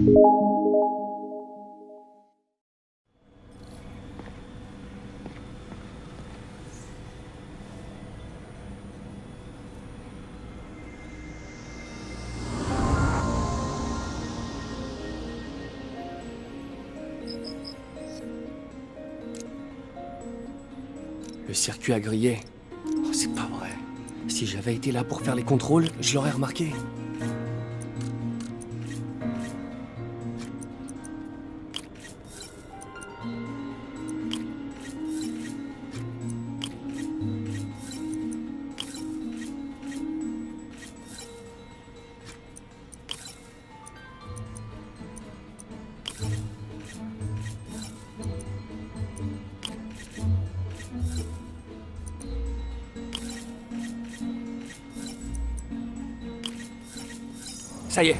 Le circuit a grillé. Oh, c'est pas vrai. Si j'avais été là pour faire les contrôles, je l'aurais remarqué. Ça y est.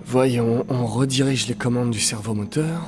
Voyons, on redirige les commandes du servomoteur.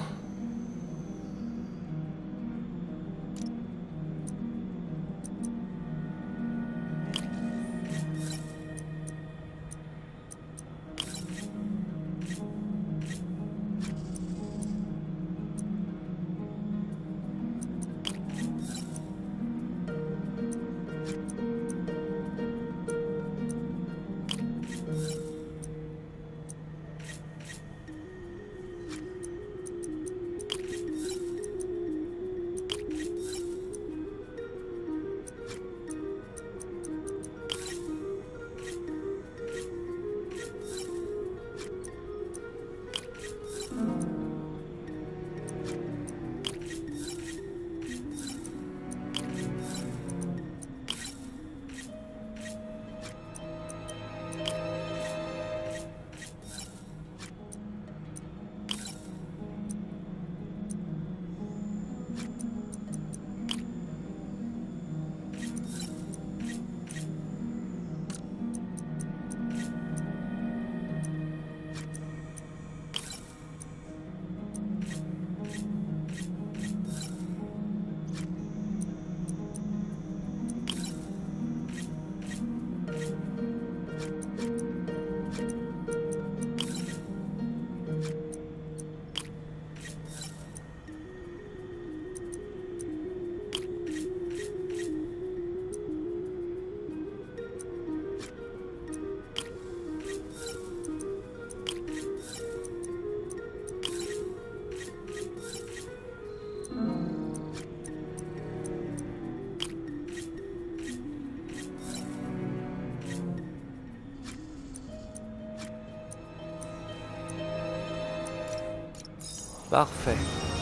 Parfait.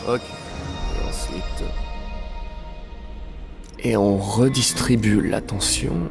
Ok. Et ensuite... Et on redistribue l'attention.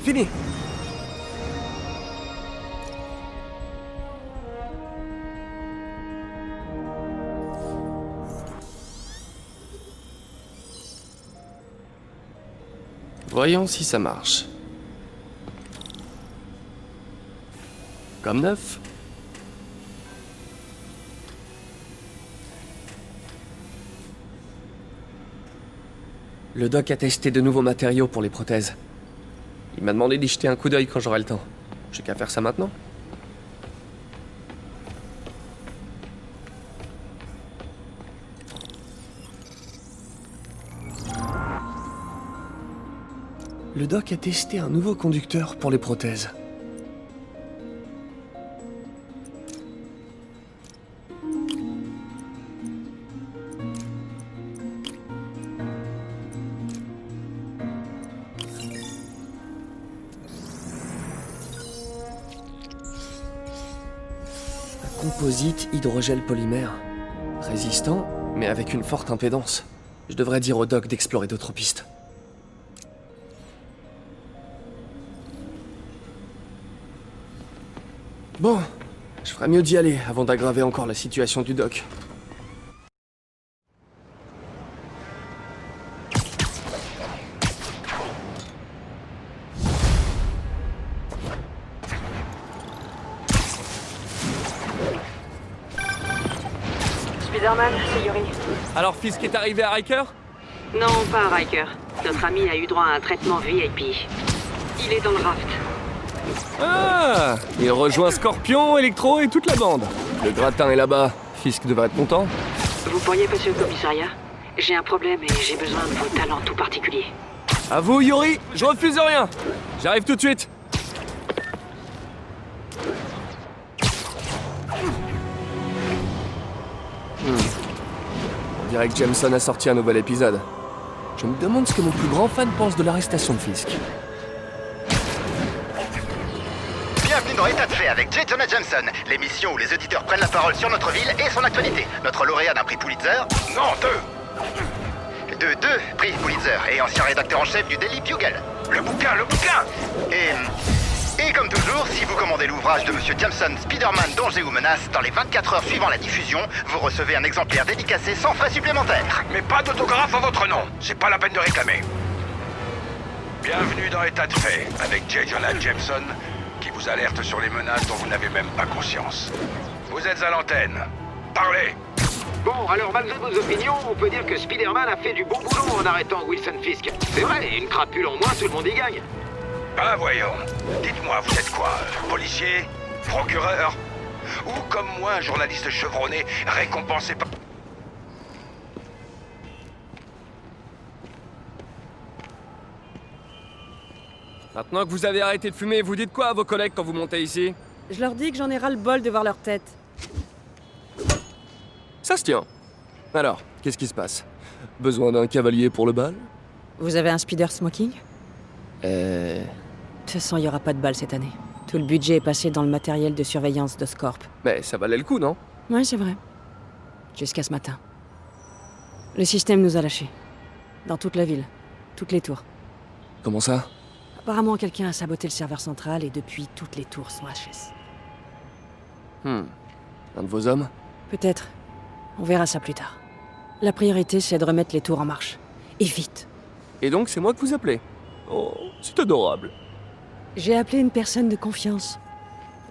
Fini. Voyons si ça marche. Comme neuf. Le doc a testé de nouveaux matériaux pour les prothèses. Il m'a demandé d'y jeter un coup d'œil quand j'aurai le temps. J'ai qu'à faire ça maintenant. Le doc a testé un nouveau conducteur pour les prothèses. Un composite hydrogel polymère. Résistant, mais avec une forte impédance. Je devrais dire au doc d'explorer d'autres pistes. Bon, je ferais mieux d'y aller avant d'aggraver encore la situation du doc. Spider-Man, c'est Yuri. Alors, Fisk est arrivé à Riker? Non, pas à Riker. Notre ami a eu droit à un traitement VIP. Il est dans le raft. Ah! Il rejoint Scorpion, Electro et toute la bande. Le gratin est là-bas. Fisk devrait être content. Vous pourriez passer au commissariat? J'ai un problème et j'ai besoin de vos talents tout particuliers. À vous, Yuri! Je refuse rien! J'arrive tout de suite! On dirait que Jameson a sorti un nouvel épisode. Je me demande ce que mon plus grand fan pense de l'arrestation de Fisk. Bienvenue dans État de fait avec J. Jonah Jameson, l'émission où les auditeurs prennent la parole sur notre ville et son actualité. Notre lauréat d'un prix Pulitzer... Non, deux prix Pulitzer et ancien rédacteur en chef du Daily Bugle. Le bouquin Et comme toujours, si vous commandez l'ouvrage de Monsieur Jameson, Spider-Man, danger ou menace, dans les 24 heures suivant la diffusion, vous recevez un exemplaire dédicacé sans frais supplémentaires. Mais pas d'autographe à votre nom, c'est pas la peine de réclamer. Bienvenue dans État de fait, avec J. Jonah Jameson, qui vous alerte sur les menaces dont vous n'avez même pas conscience. Vous êtes à l'antenne. Parlez! Bon, alors malgré vos opinions, on peut dire que Spider-Man a fait du bon boulot en arrêtant Wilson Fisk. C'est vrai, une crapule en moins, tout le monde y gagne. Ben voyons. Dites-moi, vous êtes quoi? Policier? Procureur? Ou comme moi, un journaliste chevronné, récompensé par... Maintenant que vous avez arrêté de fumer, vous dites quoi à vos collègues quand vous montez ici? Je leur dis que j'en ai ras le bol de voir leur tête. Ça se tient. Alors, qu'est-ce qui se passe? Besoin d'un cavalier pour le bal? Vous avez un speeder smoking? De toute façon, il n'y aura pas de bal cette année. Tout le budget est passé dans le matériel de surveillance d'Oscorp. Mais ça valait le coup, non? Ouais, c'est vrai. Jusqu'à ce matin. Le système nous a lâchés. Dans toute la ville. Toutes les tours. Comment ça? Apparemment, quelqu'un a saboté le serveur central et depuis, toutes les tours sont HS. Un de vos hommes? Peut-être. On verra ça plus tard. La priorité, c'est de remettre les tours en marche. Et vite. Et donc, c'est moi que vous appelez? Oh, c'est adorable. J'ai appelé une personne de confiance.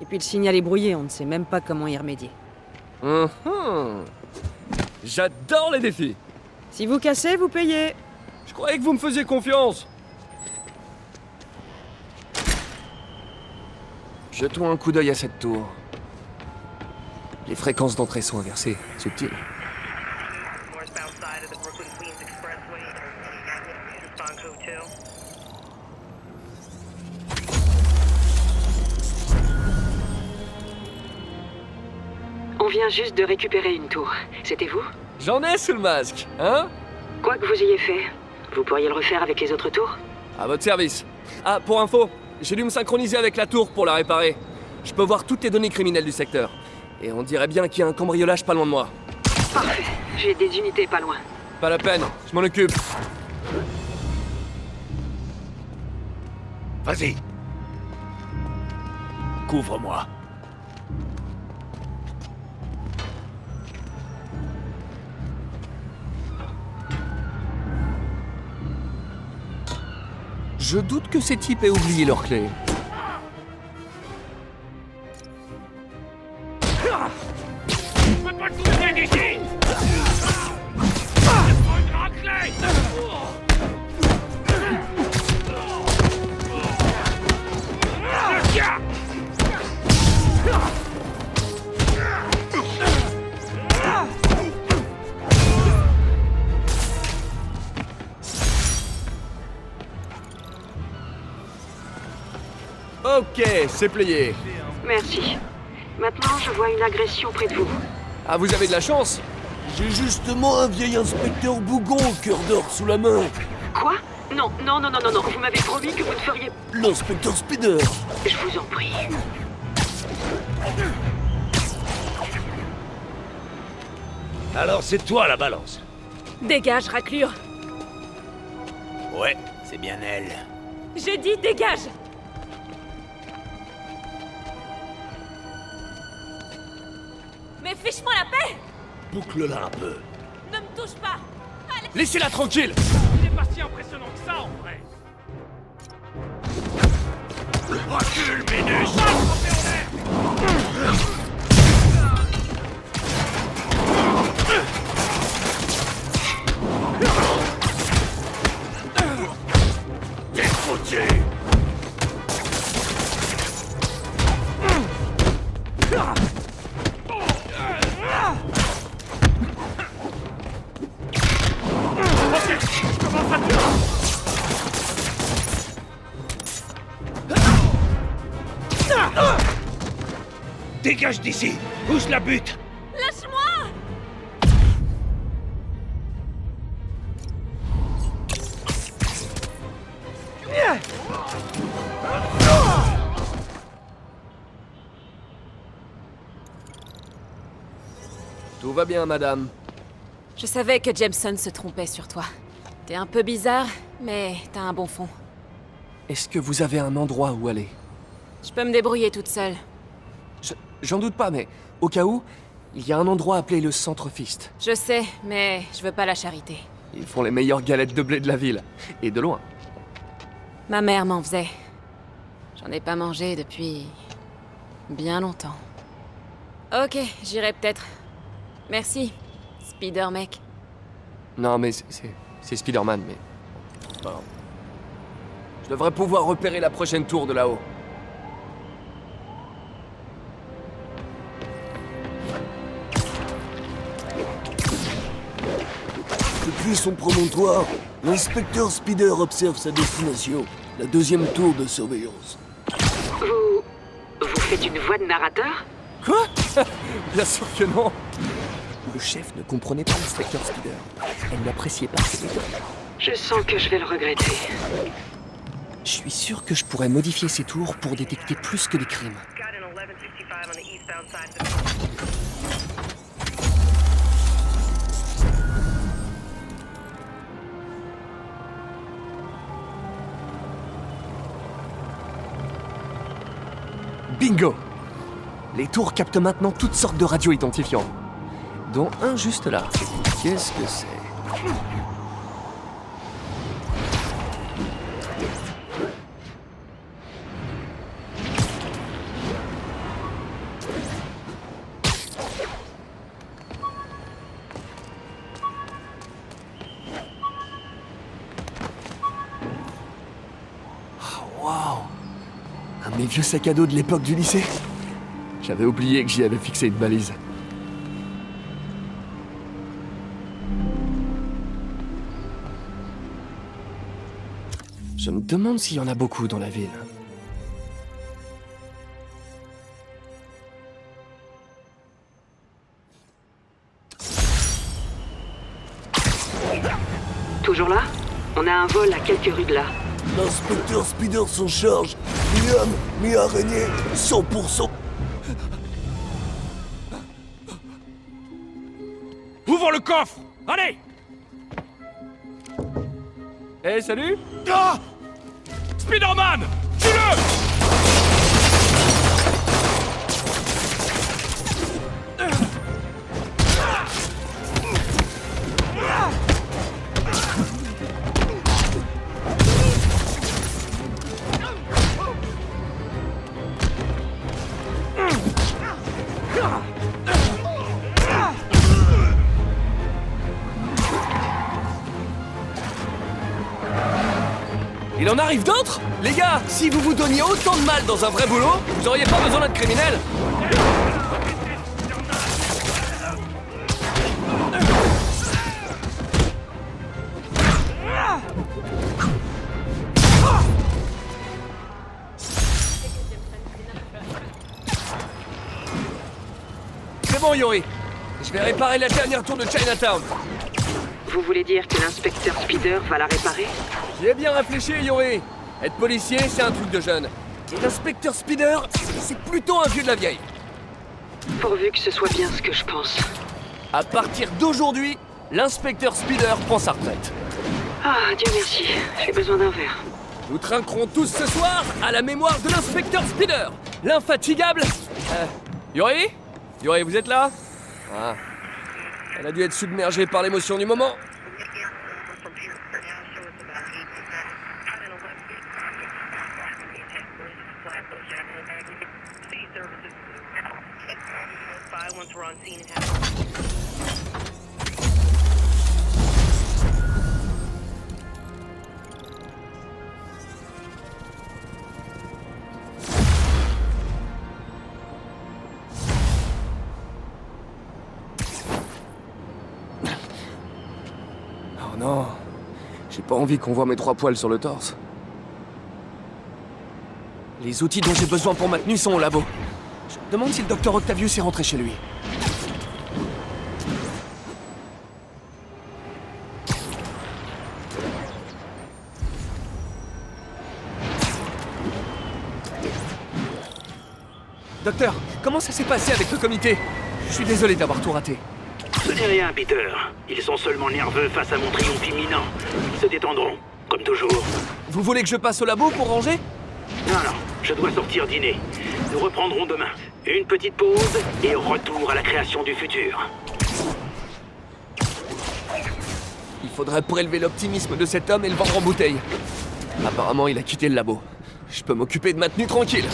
Et puis le signal est brouillé, on ne sait même pas comment y remédier. J'adore les défis. Si vous cassez, vous payez. Je croyais que vous me faisiez confiance. Jetons un coup d'œil à cette tour. Les fréquences d'entrée sont inversées. Subtil. On vient juste de récupérer une tour. C'était vous? J'en ai sous le masque, hein? Quoi que vous ayez fait, vous pourriez le refaire avec les autres tours? À votre service. Ah, pour info, j'ai dû me synchroniser avec la tour pour la réparer. Je peux voir toutes les données criminelles du secteur. Et on dirait bien qu'il y a un cambriolage pas loin de moi. Parfait. J'ai des unités pas loin. Pas la peine, je m'en occupe. Vas-y. Couvre-moi. Je doute que ces types aient oublié leur clé. Je peux pas te bouger d'ici! Une raclée! Ok, c'est plié. Merci. Maintenant, je vois une agression près de vous. Ah, vous avez de la chance. J'ai justement un vieil inspecteur bougon au cœur d'or sous la main. Quoi? Non, non, non, non, non, non. Vous m'avez promis que vous ne feriez... L'inspecteur Spider. Je vous en prie. Alors c'est toi la balance. Dégage, raclure. Ouais, c'est bien elle. J'ai dit dégage. Mais fiche-moi la paix. Boucle-la un peu. Ne me touche pas. Laissez-la tranquille. Il est pas si impressionnant que ça, en vrai. Recule, Minus. T'es foutu. Dégage d'ici. Pousse la butte. Lâche-moi. Tout va bien, madame. Je savais que Jameson se trompait sur toi. T'es un peu bizarre, mais t'as un bon fond. Est-ce que vous avez un endroit où aller? Je peux me débrouiller toute seule. J'en doute pas, mais au cas où, il y a un endroit appelé le Centre Fist. Je sais, mais je veux pas la charité. Ils font les meilleures galettes de blé de la ville. Et de loin. Ma mère m'en faisait. J'en ai pas mangé depuis... bien longtemps. Ok, j'irai peut-être. Merci, Spider-Mec. Non, mais c'est Spider-Man, mais... Bon. Je devrais pouvoir repérer la prochaine tour de là-haut. Depuis son promontoire, l'inspecteur Spider observe sa destination, la deuxième tour de surveillance. Vous faites une voix de narrateur? Quoi? Bien sûr que non. Le chef ne comprenait pas l'inspecteur Spider. Elle n'appréciait pas ses méthodes. Je sens que je vais le regretter. Je suis sûr que je pourrais modifier ces tours pour détecter plus que des crimes. Bingo! Les tours captent maintenant toutes sortes de radios identifiants. Dont un juste là. Qu'est-ce que c'est? Mes vieux sacs à dos de l'époque du lycée. J'avais oublié que j'y avais fixé une balise. Je me demande s'il y en a beaucoup dans la ville. Toujours là? On a un vol à quelques rues de là. L'inspecteur Spider s'en charge. Mi-homme, mi-araignée, 100%. Ouvre le coffre. Allez. Eh, salut! Ah, Spider-Man, tue-le. Il en arrive d'autres? Les gars, si vous vous donniez autant de mal dans un vrai boulot, vous auriez pas besoin d'être criminel. bon, Yori. Je vais réparer la dernière tour de Chinatown. Vous voulez dire que l'inspecteur Spider va la réparer? J'y ai bien réfléchi, Yori. Être policier, c'est un truc de jeune. Et l'inspecteur Spider, c'est plutôt un vieux de la vieille. Pourvu que ce soit bien ce que je pense. À partir d'aujourd'hui, l'inspecteur Spider prend sa retraite. Ah, Dieu merci, j'ai besoin d'un verre. Nous trinquerons tous ce soir à la mémoire de l'inspecteur Spider, l'infatigable... Yori? Yori, vous êtes là? Ah. Elle a dû être submergée par l'émotion du moment. Oh non, j'ai pas envie qu'on voit mes 3 poils sur le torse. Les outils dont j'ai besoin pour ma tenue sont au labo. Je me demande si le docteur Octavius est rentré chez lui. Docteur, comment ça s'est passé avec le comité? Je suis désolé d'avoir tout raté. Ce n'est rien, Peter. Ils sont seulement nerveux face à mon triomphe imminent. Ils se détendront, comme toujours. Vous voulez que je passe au labo pour ranger? Non, je dois sortir dîner. Nous reprendrons demain. Une petite pause et retour à la création du futur. Il faudrait prélever l'optimisme de cet homme et le vendre en bouteille. Apparemment, il a quitté le labo. Je peux m'occuper de ma tenue tranquille.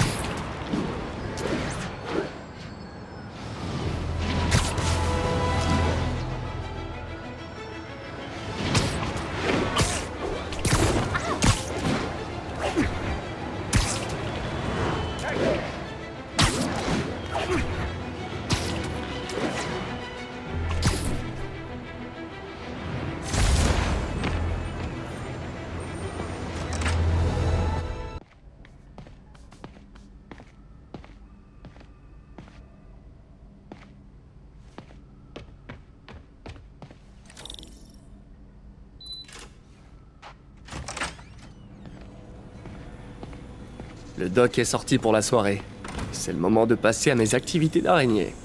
Le doc est sorti pour la soirée. C'est le moment de passer à mes activités d'araignée.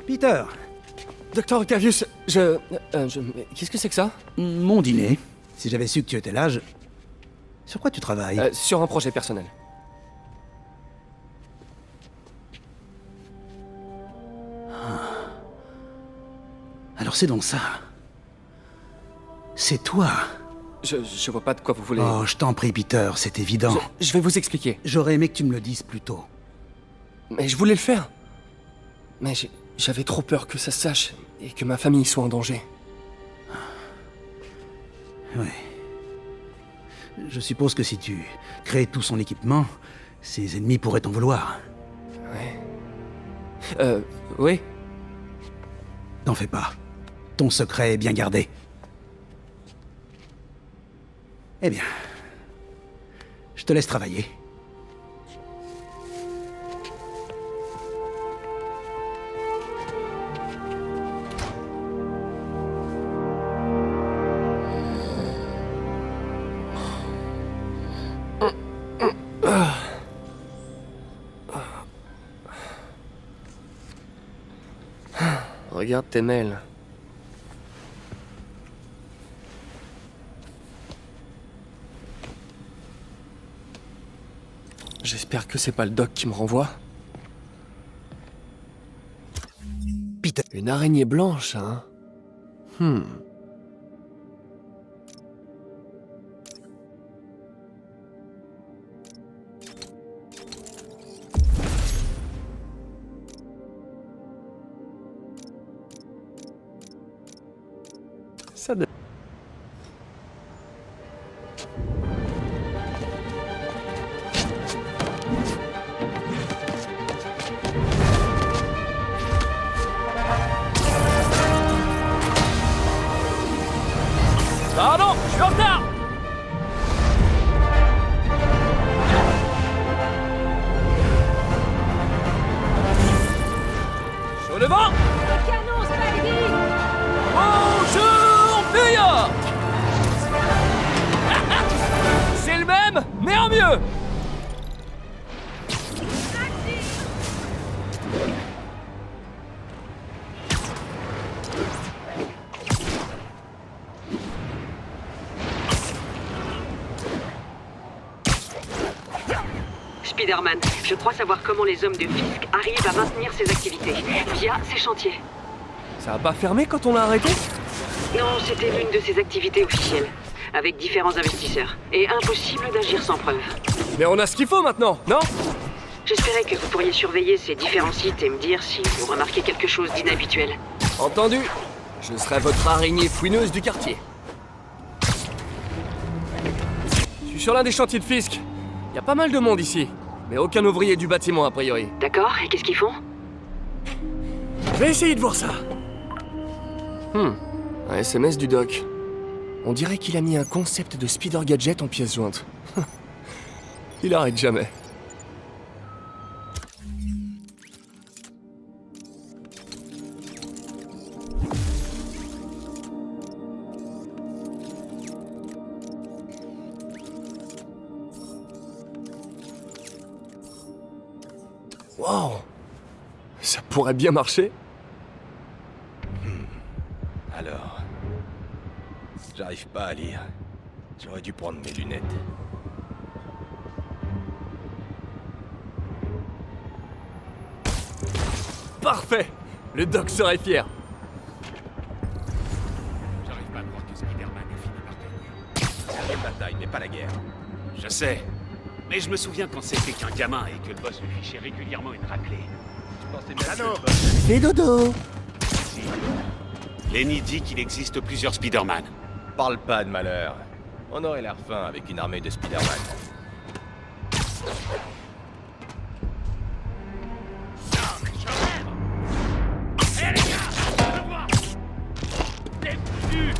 Peter! Docteur Octavius, qu'est-ce que c'est que ça? Mon dîner. Si j'avais su que tu étais là, Sur quoi tu travailles? Sur un projet personnel. Alors c'est donc ça. C'est toi. Je vois pas de quoi vous voulez... Oh, je t'en prie, Peter, c'est évident. Je vais vous expliquer. J'aurais aimé que tu me le dises plus tôt. Mais je voulais le faire. Mais j'avais trop peur que ça se sache et que ma famille soit en danger. Oui. Je suppose que si tu crées tout son équipement, ses ennemis pourraient t'en vouloir. Oui. T'en fais pas. Ton secret est bien gardé. Eh bien, je te laisse travailler. Regarde tes mails. J'espère que c'est pas le doc qui me renvoie. Peter. Une araignée blanche, hein? Ça de... encore mieux! Spider-Man, je crois savoir comment les hommes de Fisk arrivent à maintenir ces activités via ces chantiers. Ça a pas fermé quand on l'a arrêté? Non, c'était l'une de ces activités officielles, avec différents investisseurs. Et impossible d'agir sans preuve. Mais on a ce qu'il faut maintenant, non? J'espérais que vous pourriez surveiller ces différents sites et me dire si vous remarquez quelque chose d'inhabituel. Entendu. Je serai votre araignée fouineuse du quartier. Je suis sur l'un des chantiers de Fisk. Il y a pas mal de monde ici, mais aucun ouvrier du bâtiment a priori. D'accord, et qu'est-ce qu'ils font? Je vais essayer de voir ça. Un SMS du doc. On dirait qu'il a mis un concept de Spider Gadget en pièce jointe. Il arrête jamais. Wow! Ça pourrait bien marcher. Alors... J'arrive pas à lire. J'aurais dû prendre mes lunettes. Parfait! Le doc serait fier. J'arrive pas à croire que Spider-Man ait fini par gagner. La bataille n'est pas la guerre. Je sais. Mais je me souviens quand c'était qu'un gamin et que le boss lui fichait régulièrement une raclée. Je pensais bien que le boss- Fais dodo. Lenny dit qu'il existe plusieurs Spider-Man. Parle pas de malheur. On aurait l'air fin avec une armée de Spider-Man. Eh les gars, on va voir. Les foutus.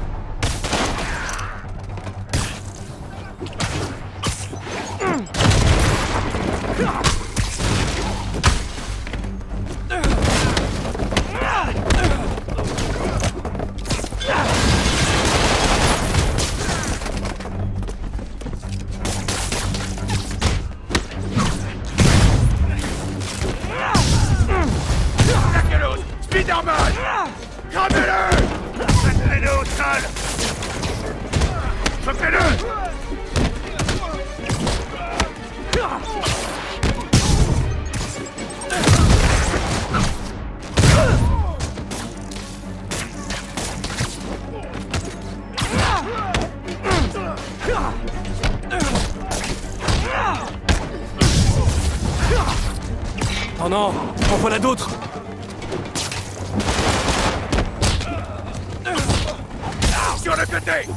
Spider-Man! Gravez-le! Faites-le au sol! Chopez-le! Oh non! En voilà d'autres! Sur le côté!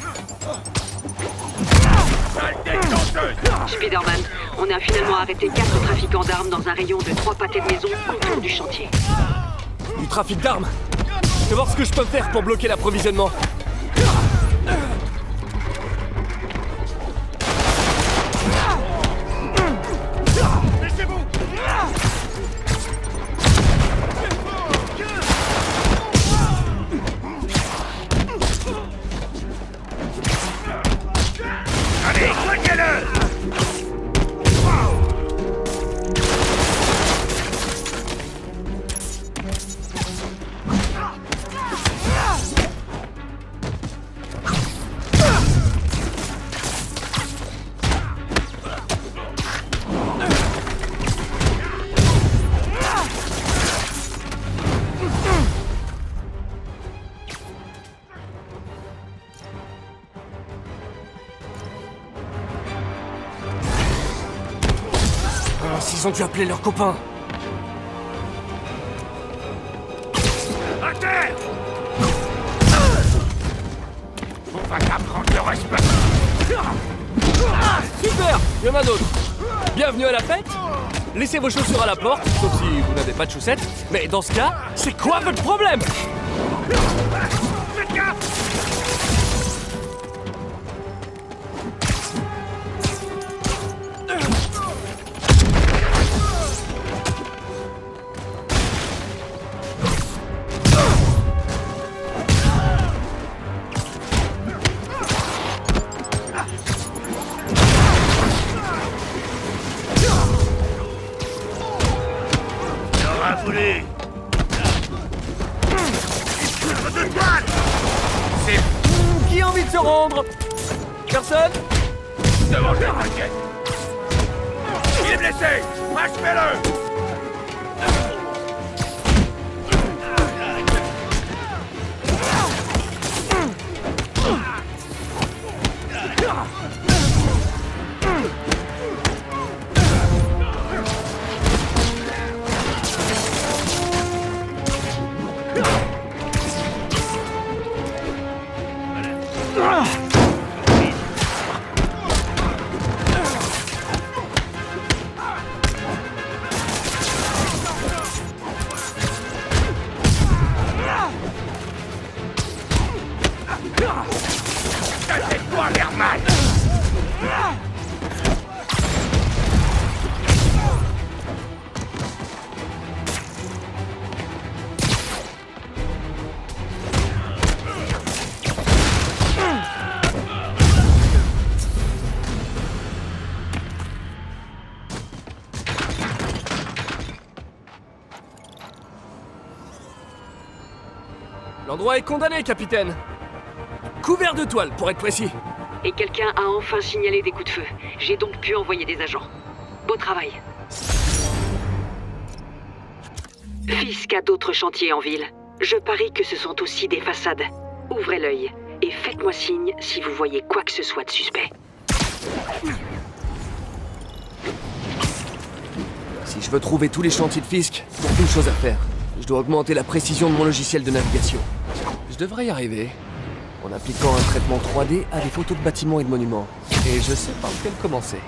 Saleté de danseuse! Spider-Man, on a finalement arrêté 4 trafiquants d'armes dans un rayon de 3 pâtés de maison autour du chantier. Du trafic d'armes! Je vais voir ce que je peux faire pour bloquer l'approvisionnement. Allez, claquez-le! Ils ont dû appeler leurs copains. À terre! On va t'apprendre le respect! Super! Il y en a d'autres. Bienvenue à la fête. Laissez vos chaussures à la porte, sauf si vous n'avez pas de chaussettes. Mais dans ce cas, c'est quoi votre problème? Faites gaffe! brûler. Qui a envie de se rendre? Personne? Devant la raquette. Il est blessé. Achevez-le. Toi, Herman. L'endroit est condamné, capitaine. Couvert de toile, pour être précis. Et quelqu'un a enfin signalé des coups de feu. J'ai donc pu envoyer des agents. Beau travail. Fisk a d'autres chantiers en ville. Je parie que ce sont aussi des façades. Ouvrez l'œil et faites-moi signe si vous voyez quoi que ce soit de suspect. Si je veux trouver tous les chantiers de Fisk, il y a une chose à faire. Je dois augmenter la précision de mon logiciel de navigation. Je devrais y arriver. En appliquant un traitement 3D à des photos de bâtiments et de monuments. Et je sais par lequel commencer.